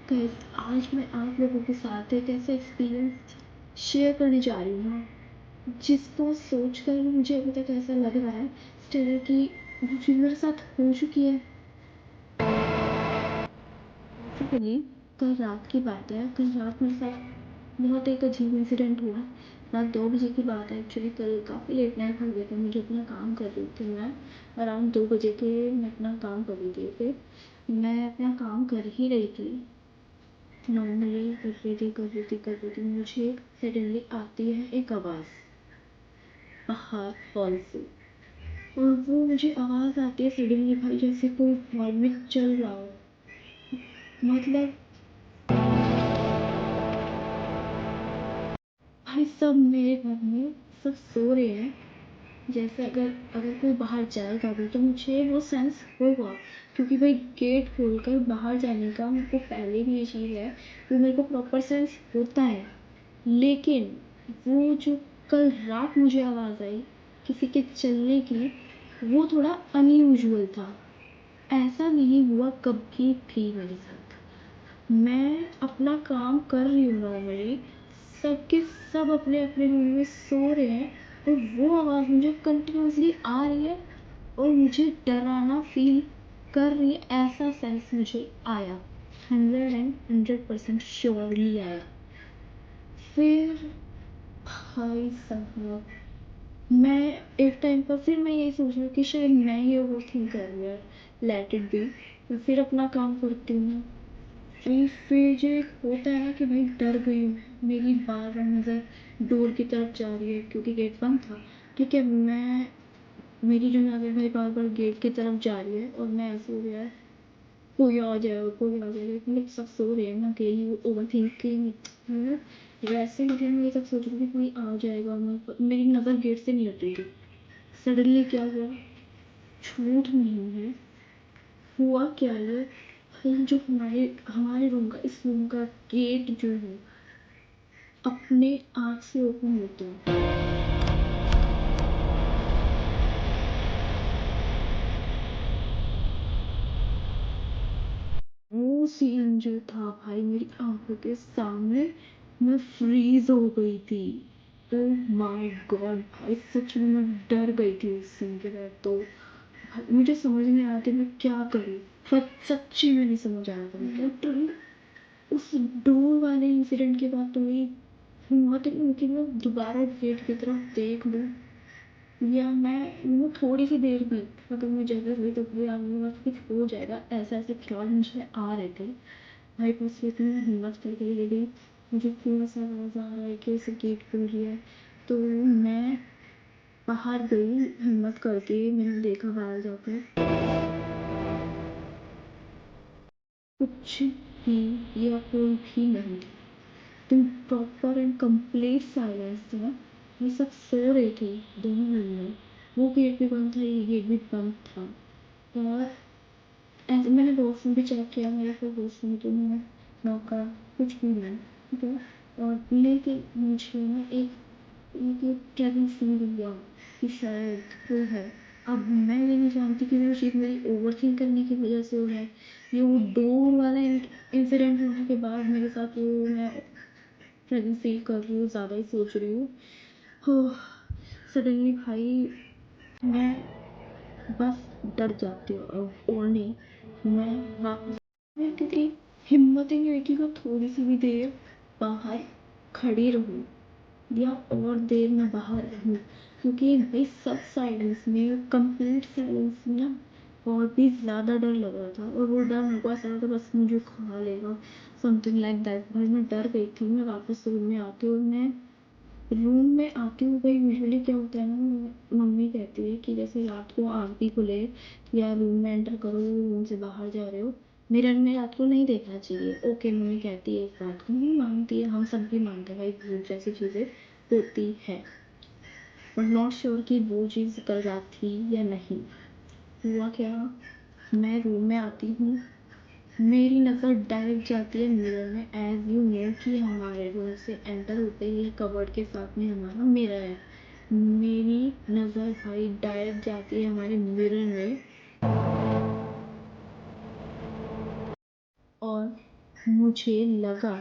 Guys, आज मैं आप लोगों के साथ एक ऐसा एक्सपीरियंस शेयर करने जा रही हूँ जिसको सोचकर मुझे अभी तक ऐसा लग रहा है स्टिल कि वो चीज़ मेरे साथ हो चुकी है। बेसिकली कल रात की बात है। कल रात मेरे साथ बहुत एक अजीब इंसिडेंट हुआ। रात 2 बजे की बात है। एक्चुअली कल काफ़ी लेट नाइट हो गया था। मुझे अपना काम कर रही थी मैं। अराउंड 2 बजे के मैं अपना काम कर रही थी। फिर मैं अपना काम कर ही रही थी, नॉर्मली कर रही थी। मुझे सडनली आती है एक आवाज़ बाहर हॉल से। और वो मुझे आवाज़ आती है सडनली, भाई जैसे कोई हॉल में चल रहा हो। मतलब भाई सब मेरे घर में सब सो रहे हैं। जैसे अगर अगर कोई बाहर जाएगा भी तो मुझे वो सेंस होगा, क्योंकि भाई गेट खोलकर बाहर जाने का मेरे को पहले भी ये चीज़ है, वो मेरे को प्रॉपर सेंस होता है। लेकिन वो जो कल रात मुझे आवाज़ आई किसी के चलने की, वो थोड़ा अनयूजुअल था। ऐसा नहीं हुआ कभी भी मेरे साथ। मैं अपना काम कर रही हूँ नॉर्मली, सबके सब अपने अपने रूम में सो रहे हैं, और वो आवाज़ मुझे कंटिन्यूसली आ रही है और मुझे डराना फील कर रही है। ऐसा सेंस मुझे आया, 100% श्योरली आया। फिर भाई साहब, मैं एक टाइम पर फिर मैं यही सोच रही हूँ कि शायद मैं ही ओवर थिंक कर रही हूँ, लेट इट बी। फिर अपना काम करती हूँ। फिर जो एक होता है ना कि भाई डर गई हूँ, मेरी बार बार नज़र डोर की तरफ जा रही है क्योंकि गेट बंद था। ठीक है, मेरी जो नज़र मेरी बार बार गेट की तरफ जा रही है और मैं ऐसे हो गया है, कोई आ जाएगा कोई आ जाएगा। मतलब सब सो रहे हैं, मैं अकेली ओवर थिंकिंग है। वैसे मुझे मैं ये सब सोच रही थी कोई आ जाएगा, मेरी नज़र गेट से नहीं हट रही थी। सडनली क्या हुआ, झूठ नहीं है, हुआ क्या है, भाई जो हमारे हमारे रूम का इस रूम का गेट जो है अपने आप से ओपन होता है। वो सीन जो था भाई मेरी आंखों के सामने, मैं फ्रीज हो गई थी। ओह माय गॉड भाई, सच में मैं डर गई थी उस सीन के बाद। तो भाई मुझे समझ नहीं आ रहा था मैं क्या करूँ। सच्ची में नहीं समझ आ रहा था मैं क्या करूँ। उस डोर वाले इंसिडेंट के बाद तो मेरी हिम्मत ही नहीं हुई कि मैं दोबारा गेट की तरफ देख लूँ, या मैं थोड़ी सी देर में अगर मुझे जगह हुई तो या मेरे कुछ हो जाएगा, ऐसा ऐसे ख्याल मुझे आ रहे थे। भाई बस ये मैं हिम्मत करके ले गई। मुझे थोड़ा सा आवाज़ आ रहा है कि ऐसे गेट खुल रही है, तो मैं बाहर गई हिम्मत करके। मैंने देखा बाहर जाकर कुछ भी या कोई भी नहीं, तुम प्रॉपर एंड कंप्लीट साइलेंस था। ये सब सो रहे थे दोनों रूम में। वो गेट भी बंद था, ये गेट भी बंद था। और ऐसे मैंने वॉशरूम भी चेक किया, मेरा कोई वॉशरूम तो नहीं है, नौका कुछ भी नहीं। ठीक है, और लेकिन मुझे ना एक ट्रैकिंग फील हुआ कि शायद कोई है। अब मैं ये नहीं जानती कि वो चीज़ मेरी ओवर थिंक करने की वजह से हो रहा है, ये वो डोर वाला इंसिडेंट होने के बाद मेरे साथ वो मैं प्रेजेंस फील कर रही हूँ, ज़्यादा ही सोच रही हूँ। ओह, सडनली भाई मैं बस डर जाती हूँ। और नहीं, मैं वापस मैं क्योंकि हिम्मत ही नहीं हुई कि मैं थोड़ी सी भी देर बाहर खड़ी रहूँ, या और देर मैं बाहर रहूँ, क्योंकि भाई सब साइलेंस में कंप्लीट साइलेंस में ना और भी ज़्यादा डर लग रहा था। और वो डर मेरे को ऐसा लगा था बस मुझे खा लेगा, समथिंग लाइक दैट। भाई मैं डर गई थी। मैं वापस रूम में आती हूँ, मैं रूम में आती हूँ भाई। यूजुअली क्या होता है ना, मम्मी कहती है कि जैसे रात को आरती खुले या रूम में एंटर करो, रूम से बाहर जा रहे हो, मिरर में रात को नहीं देखना चाहिए। ओके, मम्मी कहती है, इस बात को नहीं मानती है, हम सब भी मानते हैं भाई भूत जैसी चीज़ें होती है। बट नॉट श्योर कि वो चीज़ कल रात थी या नहीं। हुआ क्या, मैं रूम में आती हूँ, मेरी नज़र डायरेक्ट जाती है मिरर में। एज यू नो कि हमारे रूम से एंटर होते ही कबर्ड के साथ में हमारा मिरर है। मेरी नज़र भाई डायरेक्ट जाती है हमारे मिरर में, और मुझे लगा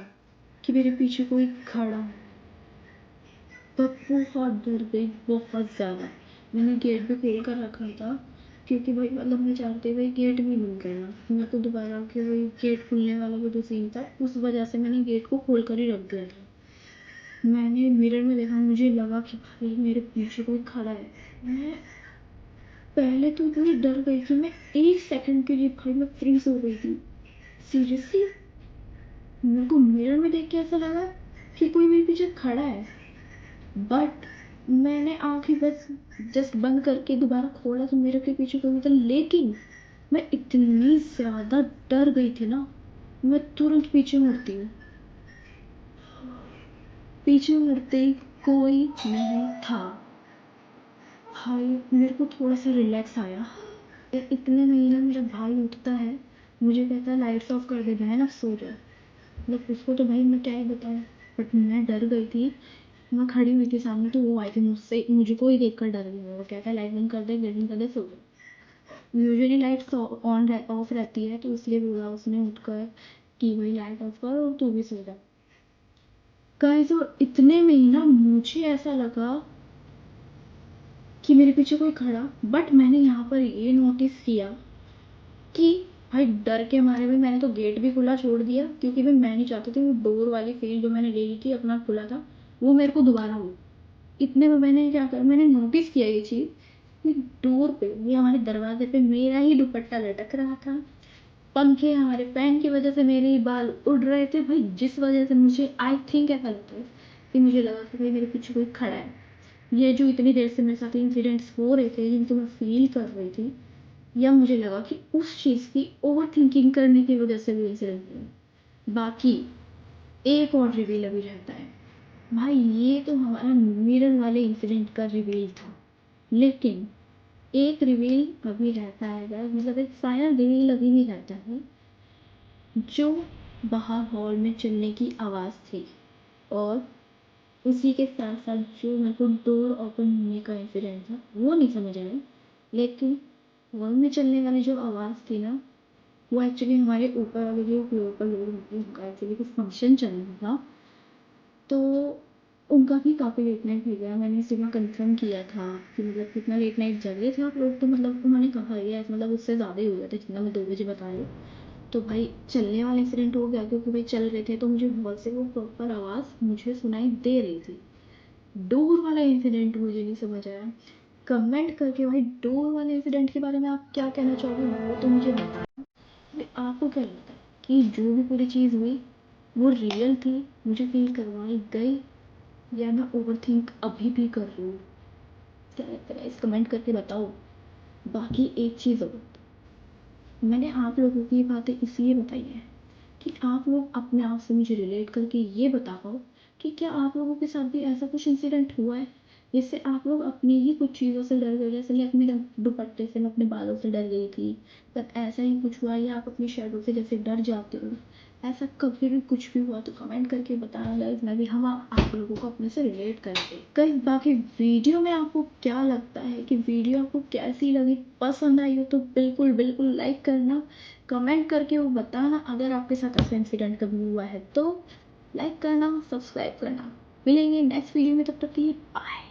कि मेरे पीछे कोई खड़ा है। मैं बहुत डर गई, बहुत ज़्यादा। मैंने गेट भी खोल कर रखा था क्योंकि भाई मतलब मैं चाहते हुए गेट भी बंद करना, मेरे को दोबारा कि वही गेट खुलने वाला वो जो सीन था उस वजह से मैंने गेट को खोल कर ही रख दिया था। मैंने मिरर में देखा, मुझे लगा कि भाई मेरे पीछे कोई खड़ा है। मैं पहले तो इतनी डर गई कि मैं 1 सेकंड के लिए भाई मैं फ्रीज हो गई थी। सीरियसली मेरे को मिरर में देख के ऐसा लगा कि कोई मेरे पीछे खड़ा है। बट मैंने आंखें बस जस्ट बंद करके दोबारा खोला तो मेरे के पीछे कोई नहीं था, लेकिन मैं इतनी ज़्यादा डर गई थी ना, मैं तुरंत पीछे मुड़ती हूँ। पीछे मुड़ते ही कोई नहीं था। भाई मेरे को थोड़ा सा रिलैक्स आया। इतने में ना मेरा भाई उठता है, मुझे कहता है लाइट्स ऑफ कर दे बहन अब सो जा। मतलब उसको तो भाई मैं क्या ही बताऊँ, बट मैं डर गई थी। मैं खड़ी हुई थी सामने तो वो आई थी मुझसे, मुझे को ही देख कर डर गई। वो कहता है लाइट बंद कर दे, गेट बंद कर दे, सो जा। यूजुअली लाइट्स ऑन ऑफ रहती है तो इसलिए बोला उसने उठकर कि भाई लाइट ऑफ कर और तू भी सो जा। गाइस और इतने में ही ना मुझे ऐसा लगा कि मेरे पीछे कोई खड़ा, बट मैंने यहाँ पर ये नोटिस किया कि भाई डर के मारे में मैंने तो गेट भी खुला छोड़ दिया क्योंकि भाई मैं नहीं चाहती थी वो डोर वाली फील जो मैंने ले ली थी अपना खुला था वो मेरे को दोबारा हो। इतने में मैंने क्या कर मैंने नोटिस किया ये चीज़ कि डोर पे ये हमारे दरवाजे पे मेरा ही दुपट्टा लटक रहा था। पंखे हमारे फैन की वजह से मेरे ही बाल उड़ रहे थे भाई, जिस वजह से मुझे आई थिंक ऐसा लगता है कि मुझे लगा कि भाई मेरे पीछे कोई खड़ा है। ये जो इतनी देर से मेरे साथ इंसिडेंट्स हो रहे थे जिनको मैं फील कर रही थी, या मुझे लगा कि उस चीज़ की ओवर थिंकिंग करने की वजह से भी इंसिडेंट हुए। बाकी एक और रिवील अभी रहता है। भाई ये तो हमारा मिरर वाले इंसिडेंट का रिवील था, लेकिन एक रिवील अभी रहता है guys, मतलब एक फाइनल रिवील अभी भी रहता है जो बाहर हॉल में चलने की आवाज़ थी। और उसी के साथ साथ जो मेरे को डोर ओपन होने का इंसिडेंट था वो नहीं समझ आया, लेकिन हॉल में चलने वाली जो आवाज़ थी ना वो एक्चुअली हमारे ऊपर वाले जो फ्लोर पर लोग होते हैं उनका एक्चुअली कुछ फंक्शन चल रहा था। तो उनका भी काफ़ी लेट नाइट हो गया। मैंने सुबह कंफर्म किया था कि मतलब कितना लेट नाइट जगे थे आप लोग, तो मतलब उन्होंने कहा ही है मतलब उससे ज़्यादा ही हो गया था जितना मैं 2 बजे बता रही। तो भाई चलने वाला इंसिडेंट हो गया क्योंकि भाई चल रहे थे तो मुझे बहुत से वो प्रॉपर आवाज़ मुझे सुनाई दे रही थी। डोर वाला इंसिडेंट मुझे नहीं समझ आया। कमेंट करके भाई डोर वाले इंसिडेंट के बारे में आप क्या कहना चाहोगे वो तो मुझे बताएं। आपको क्या लगता है कि जो भी पूरी चीज़ हुई वो रियल थी, मुझे फील करवाई गई, या मैं ओवर थिंक अभी भी कर रही हूँ? क्या लगता है इस कमेंट करके बताओ। बाकी एक चीज़ और, मैंने आप लोगों की बातें इसलिए बताई है कि आप लोग अपने आप से मुझे रिलेट करके ये बता पाओ कि क्या आप लोगों के साथ भी ऐसा कुछ इंसिडेंट हुआ है जिससे आप लोग अपनी ही कुछ चीज़ों से डर गए। जैसे मैं अपने दुपट्टे से, मैं अपने बालों से डर गई थी, पर ऐसा ही कुछ हुआ या आप अपनी शैडो से जैसे डर जाते हो, ऐसा कभी भी कुछ भी हुआ तो कमेंट करके बताना गाइस। मैं भी हम आप लोगों को अपने से रिलेट करेंगे गाइस। बाकी वीडियो में आपको क्या लगता है कि वीडियो आपको कैसी लगी, पसंद आई हो तो बिल्कुल बिल्कुल लाइक करना, कमेंट करके वो बताना। अगर आपके साथ ऐसा इंसिडेंट कभी हुआ है तो लाइक करना, सब्सक्राइब करना। मिलेंगे नेक्स्ट वीडियो में, तब तक के लिए बाय।